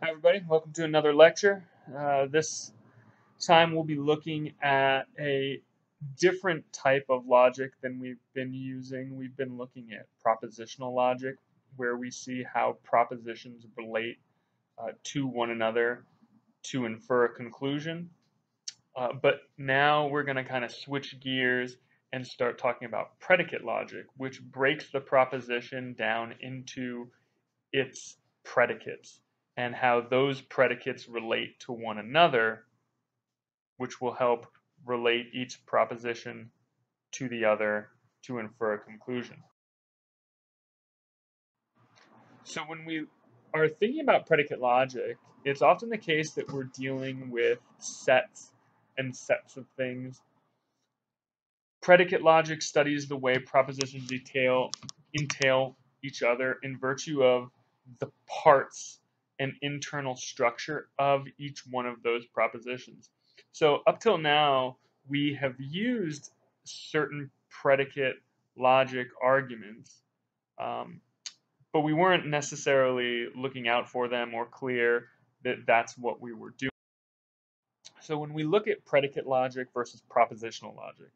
Hi everybody, welcome to another lecture. This time we'll be looking at a different type of logic than we've been using. We've been looking at propositional logic, where we see how propositions relate to one another to infer a conclusion. But now we're going to kind of switch gears and start talking about predicate logic, which breaks the proposition down into its predicates and how those predicates relate to one another, which will help relate each proposition to the other to infer a conclusion. So when we are thinking about predicate logic, it's often the case that we're dealing with sets and sets of things. Predicate logic studies the way propositions entail each other in virtue of the parts and internal structure of each one of those propositions. So up till now, we have used certain predicate logic arguments, but we weren't necessarily looking out for them or clear that that's what we were doing. So when we look at predicate logic versus propositional logic,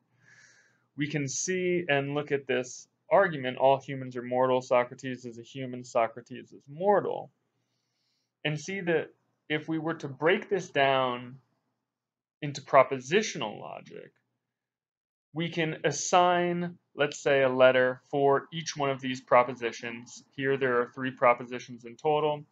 we can see and look at this argument, all humans are mortal, Socrates is a human, Socrates is mortal, and see that if we were to break this down into propositional logic, we can assign, let's say, a letter for each one of these propositions. Here there are 3 propositions in total,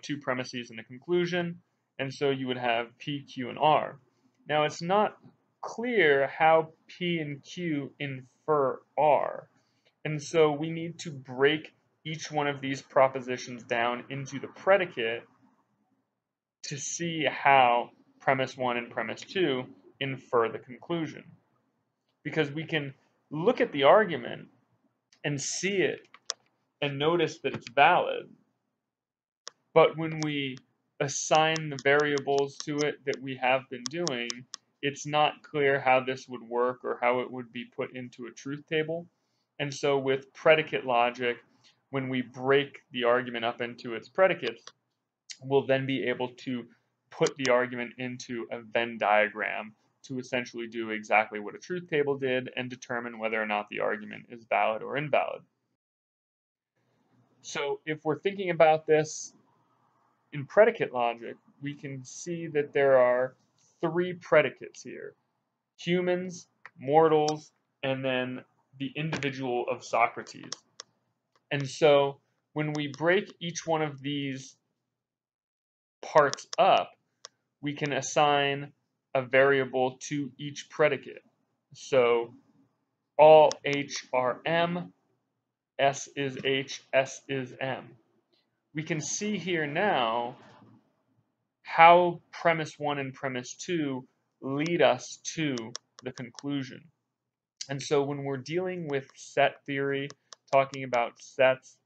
2 premises and a conclusion, and so you would have P, Q, and R. Now it's not clear how P and Q infer R, and so we need to break each one of these propositions down into the predicate to see how premise 1 and premise 2 infer the conclusion. Because we can look at the argument and see it and notice that it's valid, but when we assign the variables to it that we have been doing, it's not clear how this would work or how it would be put into a truth table. And so with predicate logic, when we break the argument up into its predicates, we'll then be able to put the argument into a Venn diagram to essentially do exactly what a truth table did and determine whether or not the argument is valid or invalid. So if we're thinking about this in predicate logic, we can see that there are 3 predicates here: humans, mortals, and then the individual of Socrates. And so when we break each one of these parts up, we can assign a variable to each predicate. So all H are M, S is H, S is M. We can see here now how premise 1 and premise 2 lead us to the conclusion. And so when we're dealing with set theory, talking about sets,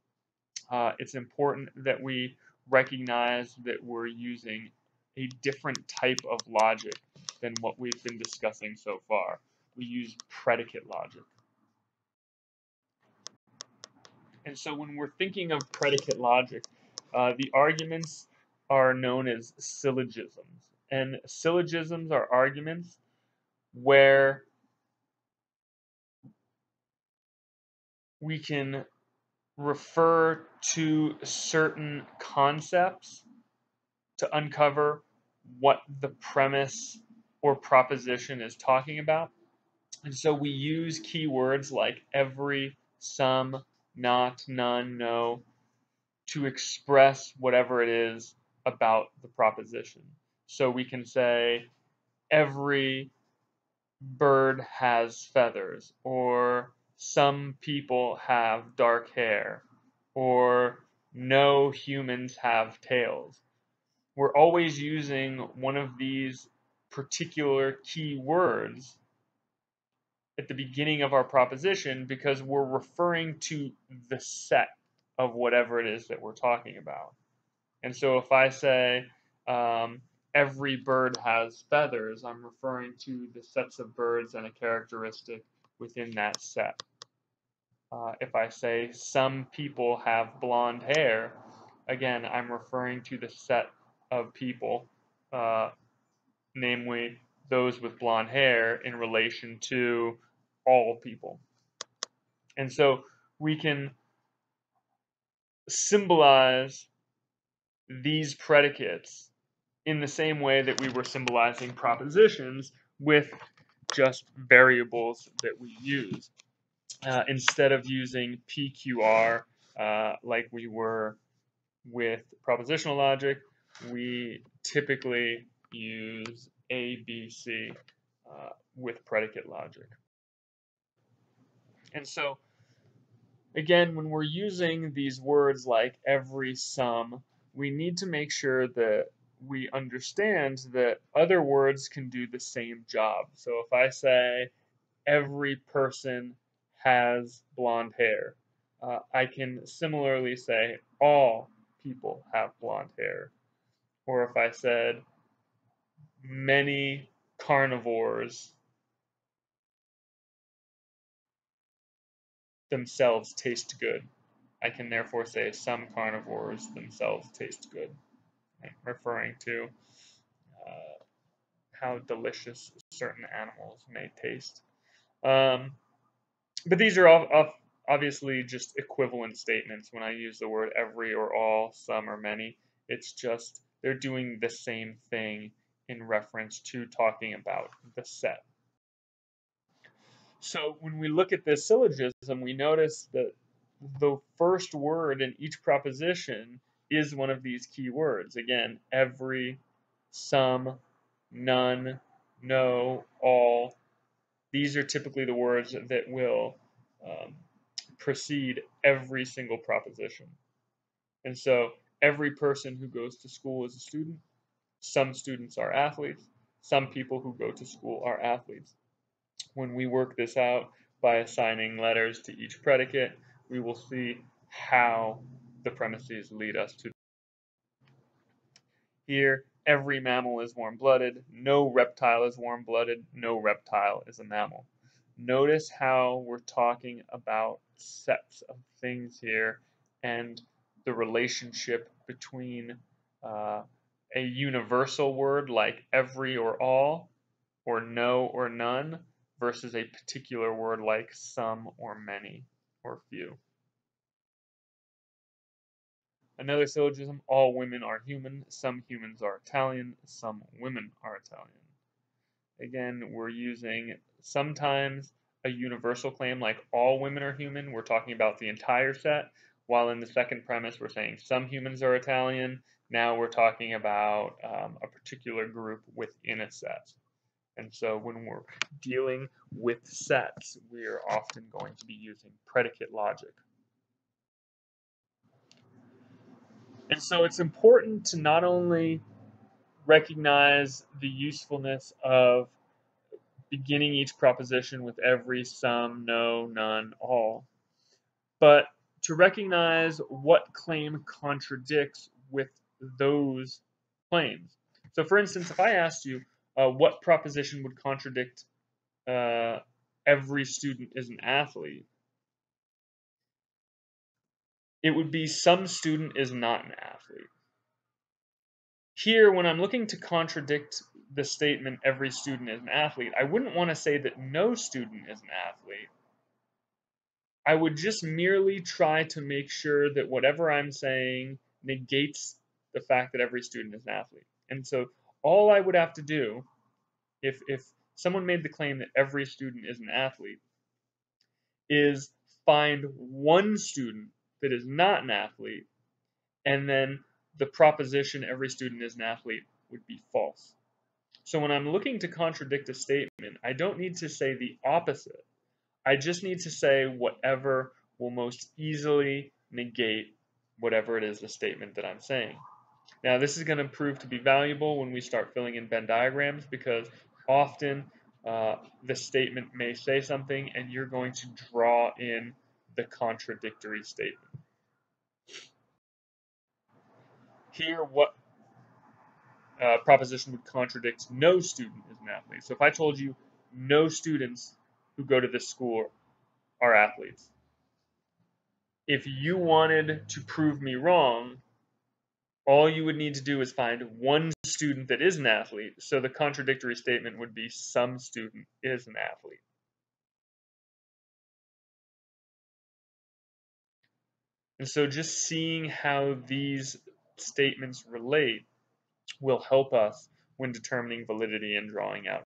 it's important that we recognize that we're using a different type of logic than what we've been discussing so far. We use predicate logic. And so when we're thinking of predicate logic, the arguments are known as syllogisms. And syllogisms are arguments where we can refer to certain concepts to uncover what the premise or proposition is talking about. And so we use keywords like every, some, not, none, no, to express whatever it is about the proposition. So we can say every bird has feathers, or some people have dark hair, or no humans have tails. We're always using one of these particular key words at the beginning of our proposition because we're referring to the set of whatever it is that we're talking about. And so if I say every bird has feathers, I'm referring to the sets of birds and a characteristic within that set. If I say some people have blonde hair, again, I'm referring to the set of people, namely those with blonde hair, in relation to all people. And so we can symbolize these predicates in the same way that we were symbolizing propositions with just variables that we use. Instead of using PQR like we were with propositional logic, we typically use ABC with predicate logic. And so, again, when we're using these words like every, some, we need to make sure that we understand that other words can do the same job. So if I say every person has blonde hair, I can similarly say all people have blonde hair. Or if I said many carnivores themselves taste good, I can therefore say some carnivores themselves taste good, referring to how delicious certain animals may taste. But these are all obviously just equivalent statements. When I use the word every or all, some or many, it's just they're doing the same thing in reference to talking about the set. So when we look at this syllogism, we notice that the first word in each proposition is one of these key words. Again, every, some, none, no, all. These are typically the words that will precede every single proposition. And so every person who goes to school is a student. Some students are athletes. Some people who go to school are athletes. When we work this out by assigning letters to each predicate, we will see how the premises lead us to. Here, every mammal is warm-blooded. No reptile is warm-blooded. No reptile is a mammal. Notice how we're talking about sets of things here and the relationship between a universal word like every or all, or no or none, versus a particular word like some or many or few. Another syllogism, all women are human, some humans are Italian, some women are Italian. Again, we're using sometimes a universal claim like all women are human, we're talking about the entire set, while in the second premise we're saying some humans are Italian, now we're talking about a particular group within a set. And so when we're dealing with sets, we are often going to be using predicate logic. And so it's important to not only recognize the usefulness of beginning each proposition with every, some, no, none, all, but to recognize what claim contradicts with those claims. So for instance, if I asked you what proposition would contradict every student is an athlete, it would be some student is not an athlete. Here, when I'm looking to contradict the statement every student is an athlete, I wouldn't want to say that no student is an athlete. I would just merely try to make sure that whatever I'm saying negates the fact that every student is an athlete. And so all I would have to do, if someone made the claim that every student is an athlete, is find one student that is not an athlete, and then the proposition every student is an athlete would be false. So when I'm looking to contradict a statement, I don't need to say the opposite. I just need to say whatever will most easily negate whatever it is the statement that I'm saying. Now, this is going to prove to be valuable when we start filling in Venn diagrams, because often the statement may say something and you're going to draw in the contradictory statement. Here, what proposition would contradict no student is an athlete? So if I told you no students who go to this school are athletes, if you wanted to prove me wrong, all you would need to do is find one student that is an athlete. So the contradictory statement would be some student is an athlete. And so just seeing how these statements relate will help us when determining validity and drawing out.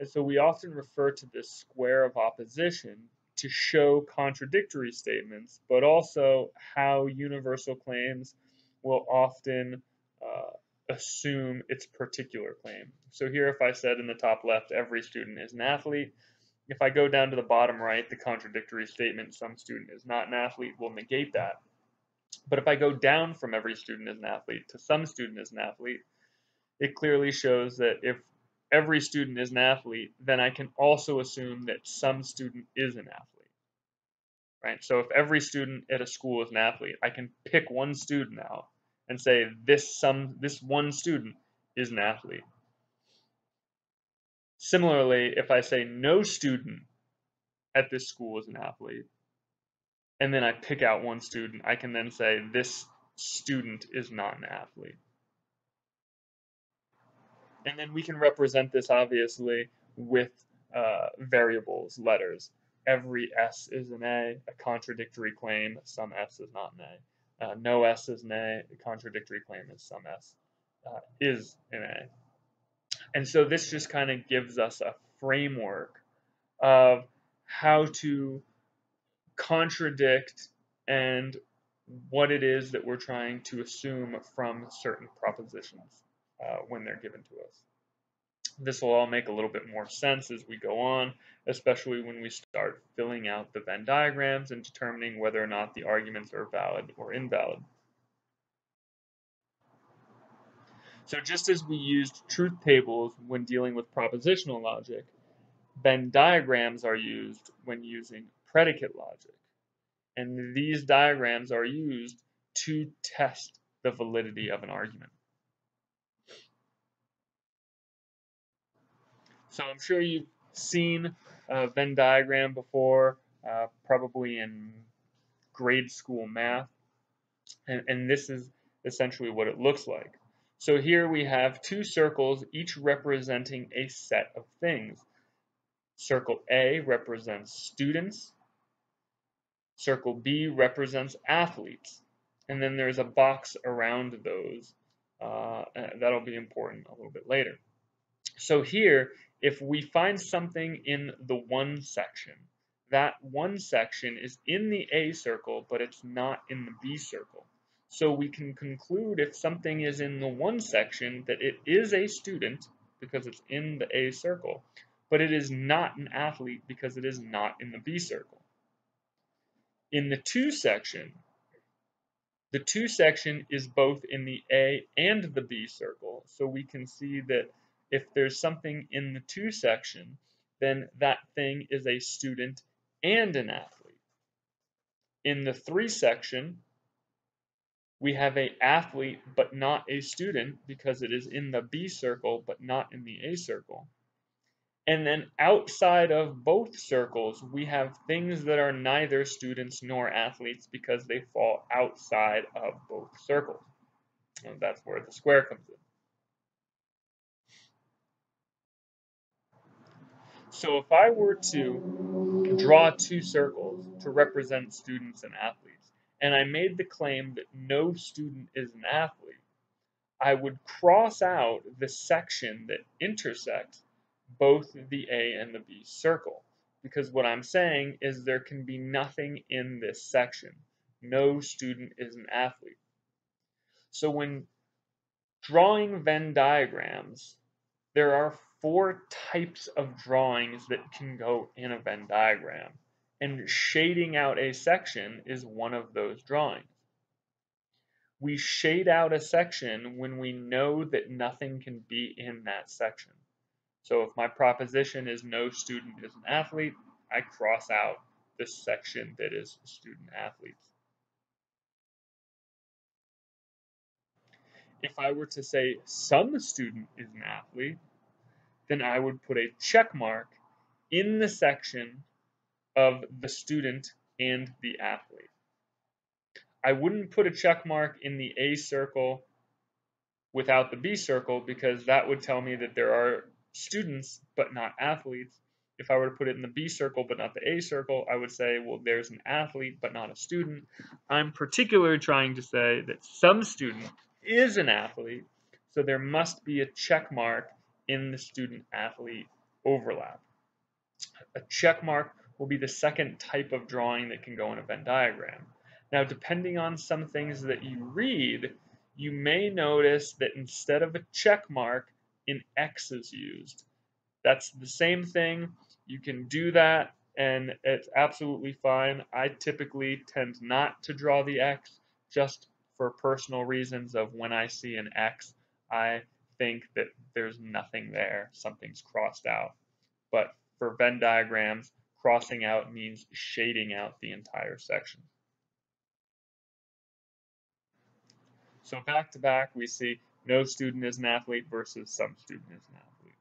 And so we often refer to this square of opposition to show contradictory statements, but also how universal claims will often assume its particular claim. So here, if I said in the top left, every student is an athlete, if I go down to the bottom right, the contradictory statement, some student is not an athlete, will negate that. But if I go down from every student is an athlete to some student is an athlete, it clearly shows that if every student is an athlete, then I can also assume that some student is an athlete, right? So if every student at a school is an athlete, I can pick one student out and say this one student is an athlete. Similarly, if I say no student at this school is an athlete, and then I pick out one student, I can then say this student is not an athlete. And then we can represent this obviously with variables, letters. Every S is an a contradictory claim, some S is not an A. No S is an a contradictory claim is some S is an A. And so this just kind of gives us a framework of how to contradict and what it is that we're trying to assume from certain propositions when they're given to us. This will all make a little bit more sense as we go on, especially when we start filling out the Venn diagrams and determining whether or not the arguments are valid or invalid. So just as we used truth tables when dealing with propositional logic, Venn diagrams are used when using predicate logic. And these diagrams are used to test the validity of an argument. So I'm sure you've seen a Venn diagram before, probably in grade school math, and this is essentially what it looks like. So here we have two circles, each representing a set of things. Circle A represents students, circle B represents athletes, and then there's a box around those. That'll be important a little bit later. So here, if we find something in the one section, that one section is in the A circle, but it's not in the B circle. So we can conclude if something is in the one section that it is a student because it's in the A circle, but it is not an athlete because it is not in the B circle. In the two section is both in the A and the B circle, so we can see that if there's something in the two section, then that thing is a student and an athlete. In the three section, we have an athlete but not a student because it is in the B circle but not in the A circle. And then outside of both circles, we have things that are neither students nor athletes because they fall outside of both circles. And that's where the square comes in. So if I were to draw two circles to represent students and athletes, and I made the claim that no student is an athlete, I would cross out the section that intersects both the A and the B circle. Because what I'm saying is there can be nothing in this section. No student is an athlete. So when drawing Venn diagrams, there are 4 types of drawings that can go in a Venn diagram, and shading out a section is one of those drawings. We shade out a section when we know that nothing can be in that section. So if my proposition is no student is an athlete, I cross out the section that is student athletes. If I were to say some student is an athlete, then I would put a check mark in the section of the student and the athlete. I wouldn't put a check mark in the A circle without the B circle because that would tell me that there are students but not athletes. If I were to put it in the B circle but not the A circle, I would say, well, there's an athlete but not a student. I'm particularly trying to say that some student is an athlete, so there must be a check mark in the student-athlete overlap. A check mark will be the second type of drawing that can go in a Venn diagram. Now, depending on some things that you read, you may notice that instead of a check mark, an X is used. That's the same thing. You can do that, and it's absolutely fine. I typically tend not to draw the X just for personal reasons of when I see an X, I think that there's nothing there, something's crossed out. But for Venn diagrams, crossing out means shading out the entire section. So back to back, we see no student is an athlete versus some student is an athlete.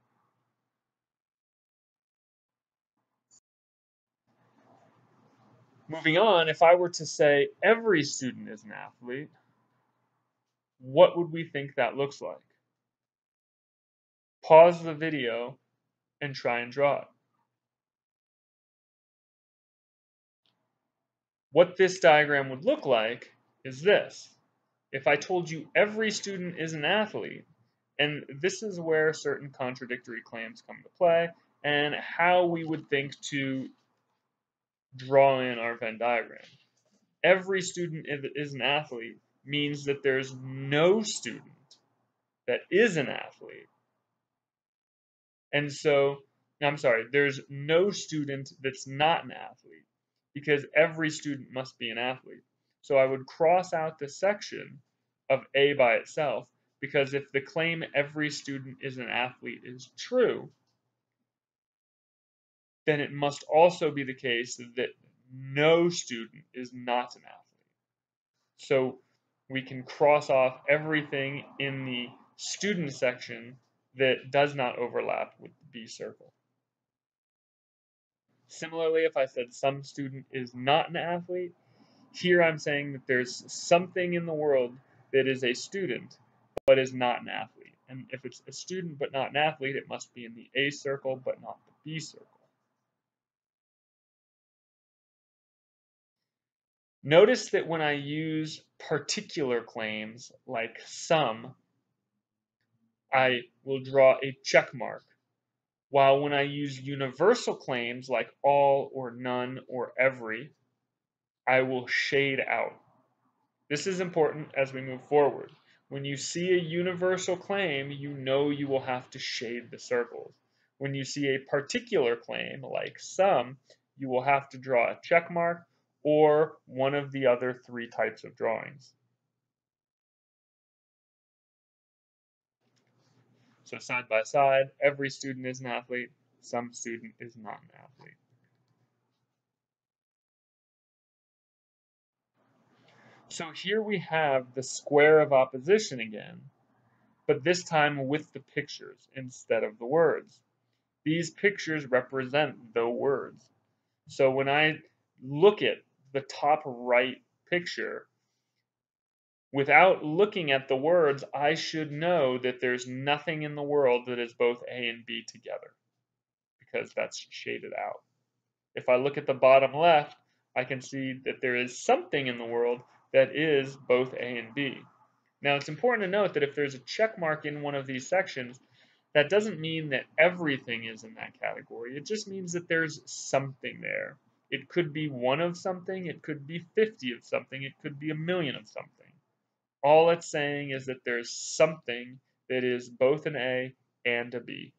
Moving on, if I were to say every student is an athlete, what would we think that looks like? Pause the video and try and draw it. What this diagram would look like is this. If I told you every student is an athlete, and this is where certain contradictory claims come to play, and how we would think to draw in our Venn diagram. Every student is an athlete means that there's no student that is an athlete. And so, I'm sorry, there's no student that's not an athlete because every student must be an athlete. So I would cross out the section of A by itself because if the claim every student is an athlete is true, then it must also be the case that no student is not an athlete. So we can cross off everything in the student section that does not overlap with the B circle. Similarly, if I said some student is not an athlete, here I'm saying that there's something in the world that is a student but is not an athlete. And if it's a student but not an athlete, it must be in the A circle but not the B circle. Notice that when I use particular claims like some, I will draw a check mark. While when I use universal claims like all or none or every, I will shade out. This is important as we move forward. When you see a universal claim, you know you will have to shade the circles. When you see a particular claim like some, you will have to draw a check mark or one of the other three types of drawings. So side by side, every student is an athlete, some student is not an athlete. So here we have the square of opposition again, but this time with the pictures instead of the words. These pictures represent the words. So when I look at the top right picture, without looking at the words, I should know that there's nothing in the world that is both A and B together, because that's shaded out. If I look at the bottom left, I can see that there is something in the world that is both A and B. Now, it's important to note that if there's a check mark in one of these sections, that doesn't mean that everything is in that category. It just means that there's something there. It could be one of something, it could be 50 of something, it could be a million of something. All it's saying is that there's something that is both an A and a B.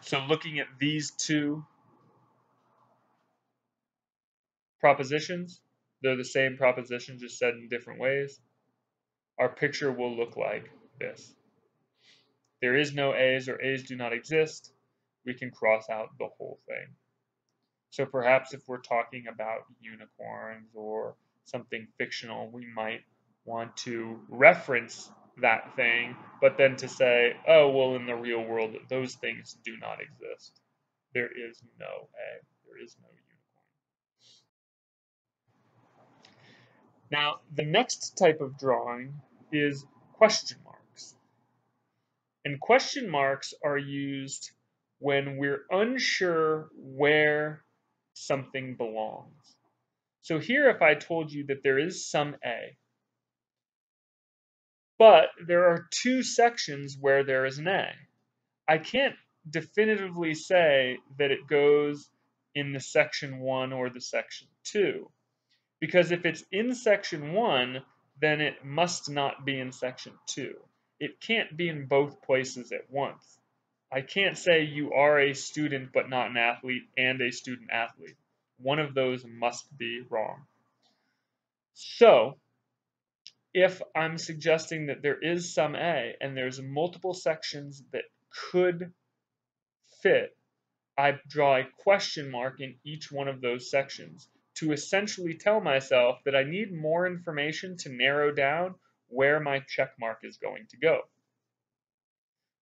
So looking at these two propositions, they're the same proposition, just said in different ways. Our picture will look like this. There is no A's or A's do not exist. We can cross out the whole thing. So perhaps if we're talking about unicorns or something fictional, we might want to reference that thing, but then to say, oh, well, in the real world, those things do not exist. there is no A. There is no unicorn. Now, the next type of drawing is question marks. And question marks are used when we're unsure where something belongs. So here, if I told you that there is some A, but there are two sections where there is an A, I can't definitively say that it goes in the section 1 or the section 2. Because if it's in section 1, then it must not be in section 2. It can't be in both places at once. I can't say you are a student but not an athlete and a student athlete. One of those must be wrong. So, if I'm suggesting that there is some A and there's multiple sections that could fit, I draw a question mark in each one of those sections to essentially tell myself that I need more information to narrow down where my check mark is going to go.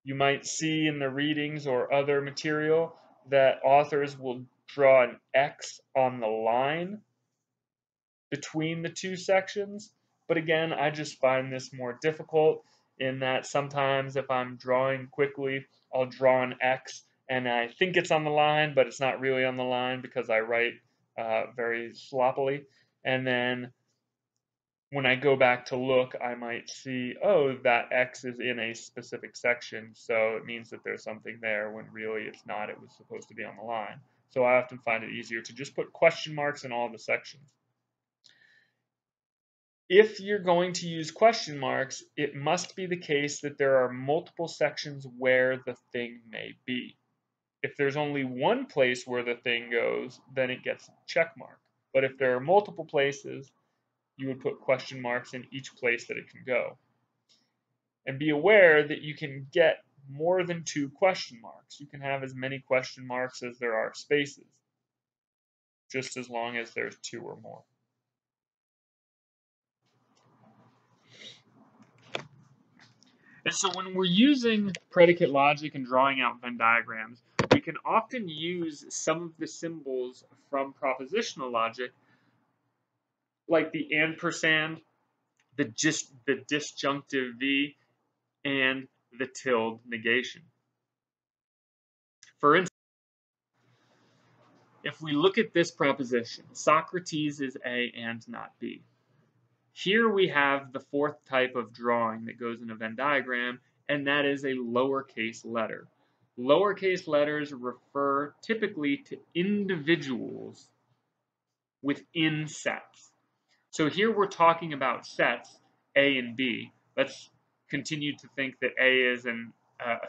You might see in the readings or other material that authors will draw an X on the line between the two sections, but again, I just find this more difficult in that sometimes if I'm drawing quickly, I'll draw an X and I think it's on the line, but it's not really on the line because I write very sloppily. And then when I go back to look, I might see, oh, that X is in a specific section, so it means that there's something there when really it's not. It was supposed to be on the line. So I often find it easier to just put question marks in all the sections. If you're going to use question marks, it must be the case that there are multiple sections where the thing may be. If there's only one place where the thing goes, then it gets a check mark. But if there are multiple places, you would put question marks in each place that it can go. And be aware that you can get more than 2 question marks. You can have as many question marks as there are spaces, just as long as there's 2 or more. And so when we're using predicate logic and drawing out Venn diagrams, we can often use some of the symbols from propositional logic, like the ampersand, the disjunctive V, and the tilde negation. For instance, if we look at this proposition, Socrates is A and not B. Here we have the fourth type of drawing that goes in a Venn diagram, and that is a lowercase letter. Lowercase letters refer typically to individuals within sets. So here we're talking about sets, A and B. Let's continue to think that A is a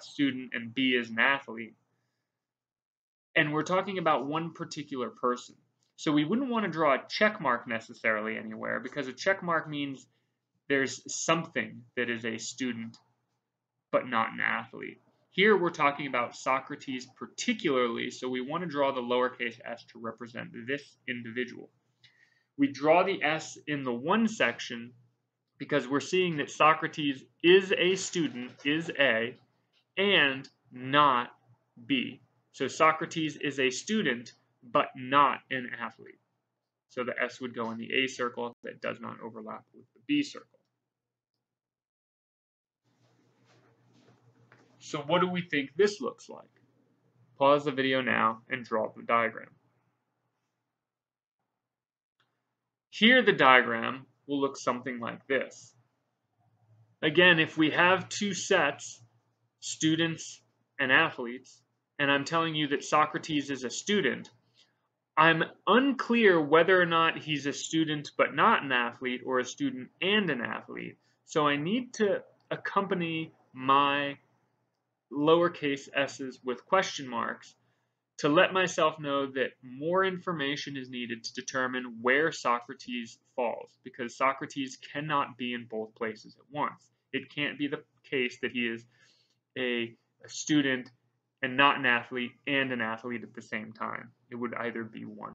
student and B is an athlete. And we're talking about one particular person. So we wouldn't want to draw a check mark necessarily anywhere, because a check mark means there's something that is a student but not an athlete. Here we're talking about Socrates particularly, so we want to draw the lowercase s to represent this individual. We draw the S in the one section because we're seeing that Socrates is a student, is A, and not B. So Socrates is a student, but not an athlete. So the S would go in the A circle that does not overlap with the B circle. So what do we think this looks like? Pause the video now and draw the diagram. Here the diagram will look something like this. Again, if we have two sets, students and athletes, and I'm telling you that Socrates is a student, I'm unclear whether or not he's a student but not an athlete or a student and an athlete. So I need to accompany my lowercase s's with question marks to let myself know that more information is needed to determine where Socrates falls, because Socrates cannot be in both places at once. It can't be the case that he is a student and not an athlete and an athlete at the same time. It would either be one